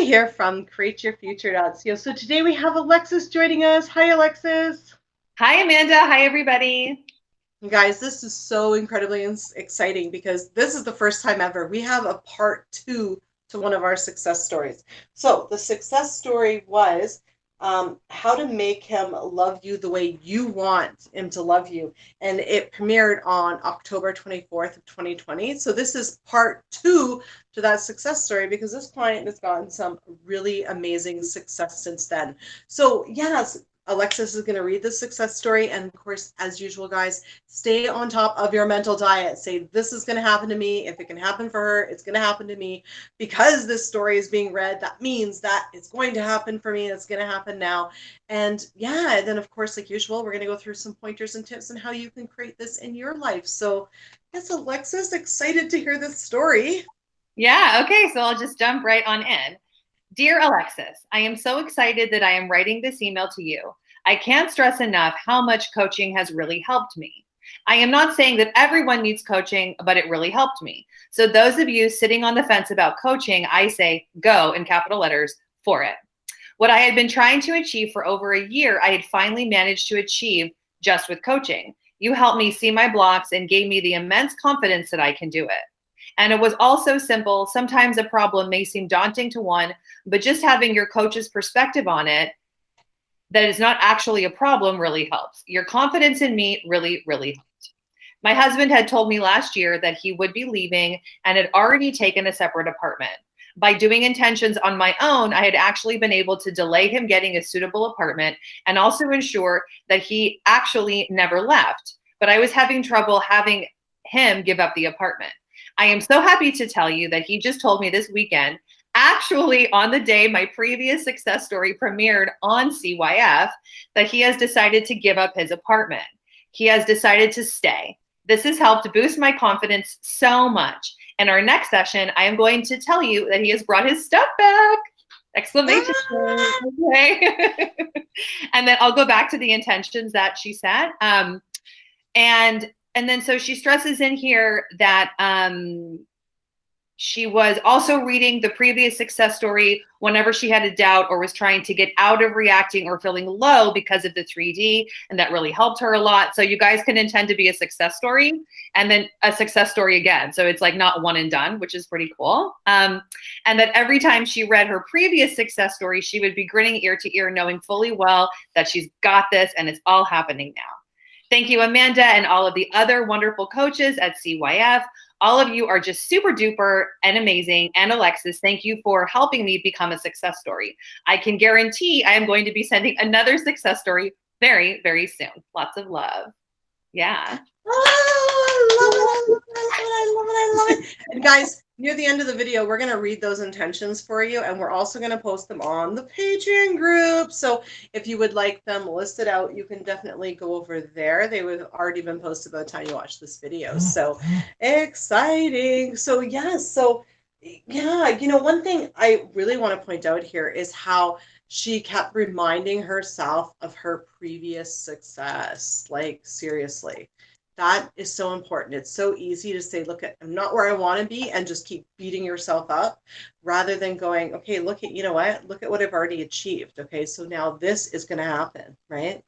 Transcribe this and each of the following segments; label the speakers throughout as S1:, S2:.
S1: Amanda here from createyourfuture.co. So today we have Alexis joining us. Hi, Alexis.
S2: Hi, Amanda. Hi, everybody.
S1: Guys, this is so incredibly exciting because this is the first time ever we have a part two to one of our success stories. So the success story was how to make him love you the way you want him to love you. And it premiered on October 24th of 2020. So this is part two to that success story because this client has gotten some really amazing success since then. So yes, Alexis is going to read the success story. And of course, as usual, guys, stay on top of your mental diet. Say, this is going to happen to me. If it can happen for her, it's going to happen to me. Because this story is being read, that means that it's going to happen for me. It's going to happen now. And yeah, and then of course, like usual, we're going to go through some pointers and tips on how you can create this in your life. So yes, Alexis, excited to hear this story.
S2: Yeah, okay, so I'll just jump right on in. Dear Alexis, I am so excited that I am writing this email to you. I can't stress enough how much coaching has really helped me. I am not saying that everyone needs coaching, but it really helped me. So, those of you sitting on the fence about coaching, I say go in capital letters for it. What I had been trying to achieve for over a year, I had finally managed to achieve just with coaching. You helped me see my blocks and gave me the immense confidence that I can do it. And it was all so simple. Sometimes a problem may seem daunting to one, but just having your coach's perspective on it, that is not actually a problem, really helps. Your confidence in me really, really helped. My husband had told me last year that he would be leaving and had already taken a separate apartment. By doing intentions on my own, I had actually been able to delay him getting a suitable apartment and also ensure that he actually never left. But I was having trouble having him give up the apartment. I am so happy to tell you that he just told me this weekend, actually on the day my previous success story premiered on CYF, that he has decided to give up his apartment. He has decided to stay. This has helped boost my confidence so much. In our next session, I am going to tell you that he has brought his stuff back. Exclamation point. Okay. And then I'll go back to the intentions that she said. And then so she stresses in here that she was also reading the previous success story whenever she had a doubt or was trying to get out of reacting or feeling low because of the 3D, and that really helped her a lot. So you guys can intend to be a success story and then a success story again. So it's like not one and done, which is pretty cool. And that every time she read her previous success story, she would be grinning ear to ear, knowing fully well that she's got this and it's all happening now. Thank you, Amanda, and all of the other wonderful coaches at CYF. All of you are just super duper and amazing. And Alexis, thank you for helping me become a success story. I can guarantee I am going to be sending another success story very, very soon. Lots of love. Yeah.
S1: Oh, I love it. I love it. I love it. I love it. And guys, near the end of the video, we're going to read those intentions for you, and we're also going to post them on the Patreon group. So if you would like them listed out, you can definitely go over there. They would have already been posted by the time you watch this video. So exciting. So yes. So yeah, one thing I really want to point out here is how she kept reminding herself of her previous success. Like, seriously, that is so important. It's so easy to say, look, I'm not where I want to be, and just keep beating yourself up rather than going, okay, look at, look at what I've already achieved. Okay, so now this is going to happen, right?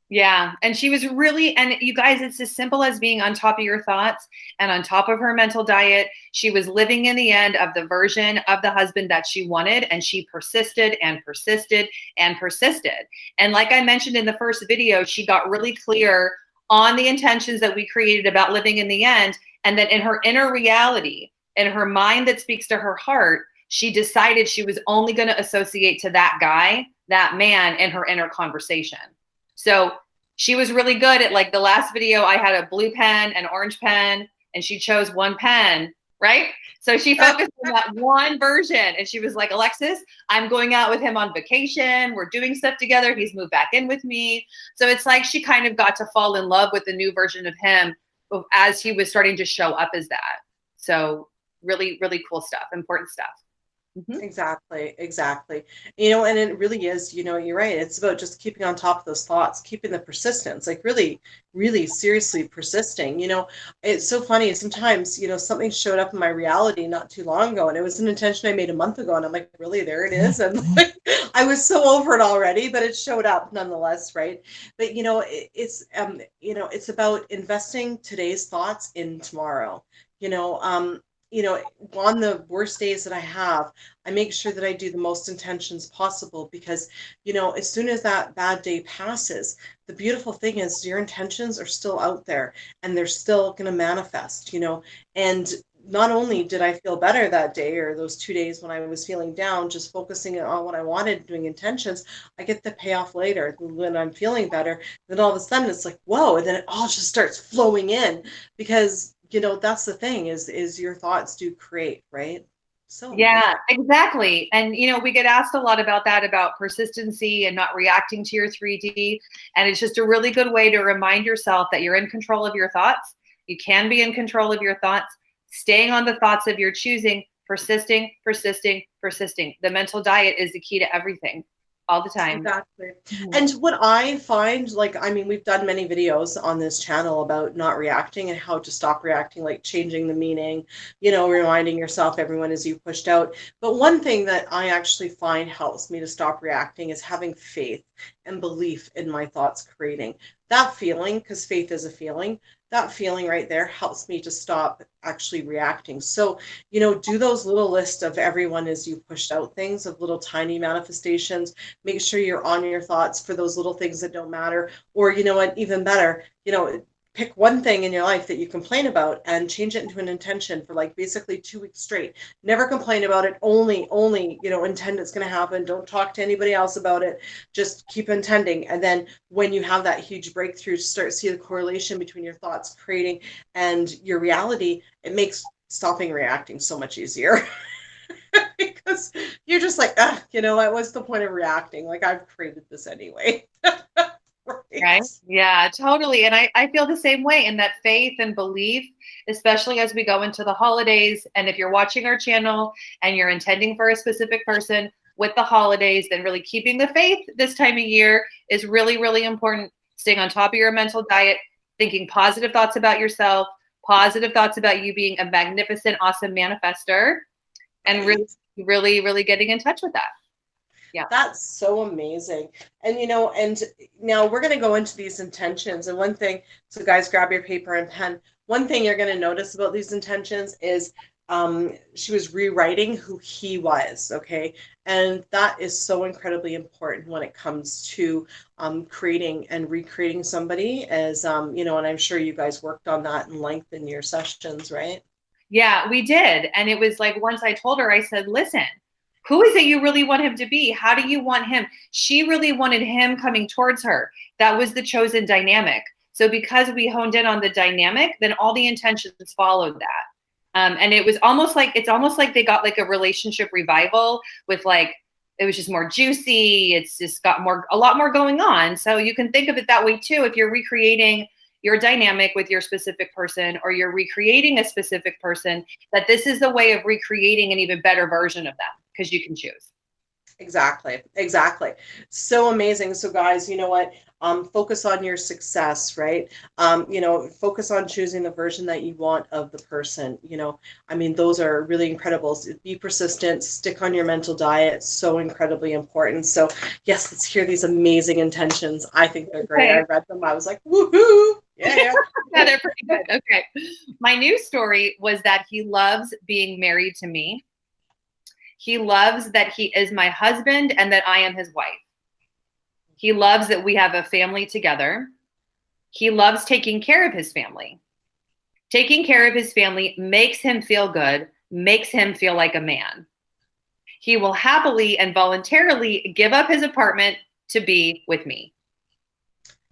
S2: Yeah. And she was really, and you guys, it's as simple as being on top of your thoughts and on top of her mental diet. She was living in the end of the version of the husband that she wanted, and she persisted and persisted and persisted. And like I mentioned in the first video, she got really clear on the intentions that we created about living in the end. And that in her inner reality, in her mind that speaks to her heart, she decided she was only going to associate to that guy, that man, in her inner conversation. So she was really good at, like, the last video, I had a blue pen, an orange pen, and she chose one pen, right? So she focused on that one version, and she was like, Alexis, I'm going out with him on vacation. We're doing stuff together. He's moved back in with me. So it's like she kind of got to fall in love with the new version of him as he was starting to show up as that. So really, really cool stuff, important stuff. Mhm.
S1: Exactly, exactly. You know, and it really is, you know, you're right. It's about just keeping on top of those thoughts, keeping the persistence, like really, really seriously persisting. You know, it's so funny. Sometimes, you know, something showed up in my reality not too long ago, and it was an intention I made a month ago, and I'm like, really, there it is. And like, I was so over it already, but it showed up nonetheless, right? But you know, you know, it's about investing today's thoughts in tomorrow. You know, you know, on the worst days that I have, I make sure that I do the most intentions possible because, you know, as soon as that bad day passes, the beautiful thing is your intentions are still out there and they're still going to manifest, you know. And not only did I feel better that day or those 2 days when I was feeling down, just focusing on what I wanted, doing intentions, I get the payoff later when I'm feeling better. Then all of a sudden it's like, whoa, and then it all just starts flowing in because, you know, that's the thing is your thoughts do create, right? So
S2: Yeah,
S1: amazing.
S2: exactly. And we get asked a lot about that, about persistency and not reacting to your 3D. And it's just a really good way to remind yourself that you're in control of your thoughts. You can be in control of your thoughts, staying on the thoughts of your choosing, persisting, persisting, persisting. The mental diet is the key to everything all the time.
S1: Exactly.
S2: Mhm.
S1: And what I find, like, I mean, we've done many videos on this channel about not reacting and how to stop reacting, like changing the meaning, you know, reminding yourself everyone is you pushed out. But one thing that I actually find helps me to stop reacting is having faith and belief in my thoughts creating that feeling, because faith is a feeling. That feeling right there helps me to stop actually reacting. So, you know, do those little lists of everyone as you pushed out things of little tiny manifestations. Make sure you're on your thoughts for those little things that don't matter. Or, you know what, even better, you know, pick one thing in your life that you complain about and change it into an intention for like basically 2 weeks straight. Never complain about it. Only, you know, intend it's going to happen. Don't talk to anybody else about it. Just keep intending. And then when you have that huge breakthrough, start see the correlation between your thoughts creating and your reality. It makes stopping reacting so much easier. Because you're just like, ah, you know what? What's the point of reacting? Like, I've created this anyway. Right.
S2: Right? Yeah, totally. And I feel the same way in that faith and belief, especially as we go into the holidays. And if you're watching our channel and you're intending for a specific person with the holidays, then really keeping the faith this time of year is really, really important. Staying on top of your mental diet, thinking positive thoughts about yourself, positive thoughts about you being a magnificent, awesome manifester, and really,
S1: Right.
S2: really, really getting in touch with that. Yeah.
S1: That's so amazing. And, you know, and now we're going to go into these intentions. And one thing, so guys, grab your paper and pen. One thing you're going to notice about these intentions is she was rewriting who he was. Okay. And that is so incredibly important when it comes to creating and recreating somebody as, you know, and I'm sure you guys worked on that in length in your sessions, right?
S2: Yeah, we did. And it was like once I told her, I said, listen, who is it you really want him to be? How do you want him? She really wanted him coming towards her. That was the chosen dynamic. So because we honed in on the dynamic, then all the intentions followed that. And it was almost like it's almost like they got like a relationship revival with like it was just more juicy. It's just got more a lot more going on. So you can think of it that way too. If you're recreating your dynamic with your specific person or you're recreating a specific person, that this is the way of recreating an even better version of them because you can choose.
S1: Exactly. Exactly. So amazing. So guys, you know what? Focus on your success, right? You know, focus on choosing the version that you want of the person. You know, I mean, those are really incredible. Be persistent, stick on your mental diet, so incredibly important. So yes, let's hear these amazing intentions. I think they're great. I
S2: Okay.
S1: read them. I was like, woohoo. Yeah,
S2: Yeah, they're pretty good. Okay. My new story was that he loves being married to me. He loves that he is my husband and that I am his wife. He loves that we have a family together. He loves taking care of his family. Taking care of his family makes him feel good, makes him feel like a man. He will happily and voluntarily give up his apartment to be with me.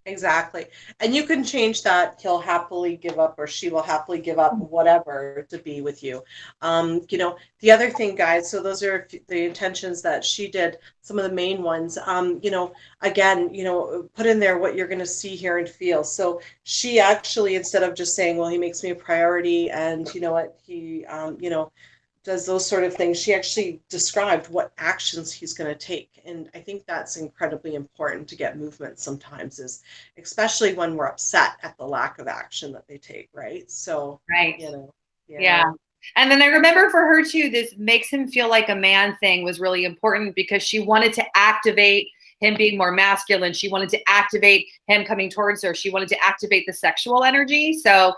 S1: exactly. And you can change that. He'll happily give up, or she will happily give up whatever to be with you. You know, the other thing, guys, so those are the intentions that she did, some of the main ones. You know, again, you know, put in there what you're going to see, hear, and feel. So she actually, instead of just saying, well, he makes me a priority and you know what, he, you know, does those sort of things, she actually described what actions he's going to take. And I think that's incredibly important to get movement sometimes, is especially when we're upset at the lack of action that they take, right? So,
S2: Right. Yeah.
S1: yeah.
S2: And then I remember for her too, this makes him feel like a man thing was really important because she wanted to activate him being more masculine. She wanted to activate him coming towards her. She wanted to activate the sexual energy. So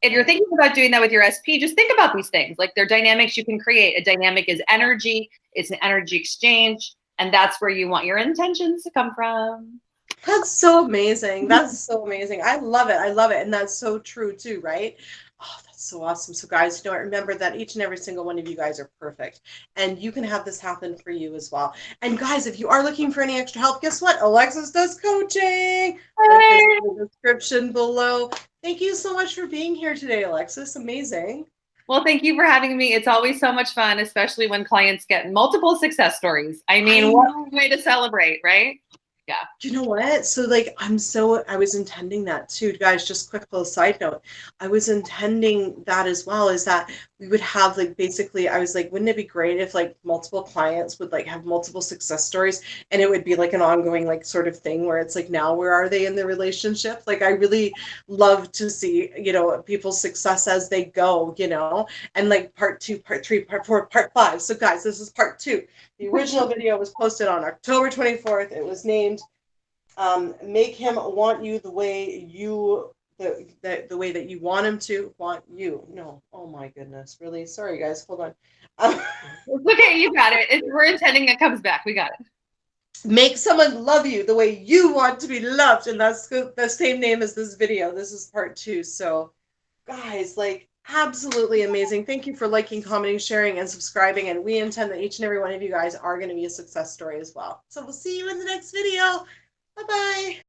S2: if you're thinking about doing that with your SP, just think about these things. Like, they're dynamics you can create. A dynamic is energy, it's an energy exchange, and that's where you want your intentions to come from.
S1: That's so amazing. That's so amazing. I love it. I love it. And that's so true too, right? Oh, that's so awesome. So guys, remember that each and every single one of you guys are perfect. And you can have this happen for you as well. And guys, if you are looking for any extra help, guess what? Alexis does coaching. Link is in the description below. Thank you so much for being here today, Alexis. Amazing.
S2: Well, thank you for having me. It's always so much fun, especially when clients get multiple success stories. I mean,
S1: I
S2: what
S1: know.
S2: way to celebrate, right? Yeah.
S1: You know what? So like I was intending that too, guys, just quick little side note. I was intending that as well, is that we would have like basically I was like, wouldn't it be great if like multiple clients would like have multiple success stories, and it would be like an ongoing like sort of thing where it's like, now where are they in the relationship? Like I really love to see, people's success as they go, and like part 2, part 3, part 4, part 5. So guys, this is part 2. The original video was posted on October 24th. It was named Make Him Want You the Way You the way that you want him to want you. No, oh my goodness, really? Sorry, guys. Hold on.
S2: It's okay, you got it. We're intending it comes back. We got it.
S1: Make someone love you the way you want to be loved, and that's the same name as this video. This is part 2. So, guys, like, absolutely amazing. Thank you for liking, commenting, sharing, and subscribing. And we intend that each and every one of you guys are going to be a success story as well. So we'll see you in the next video. Bye bye.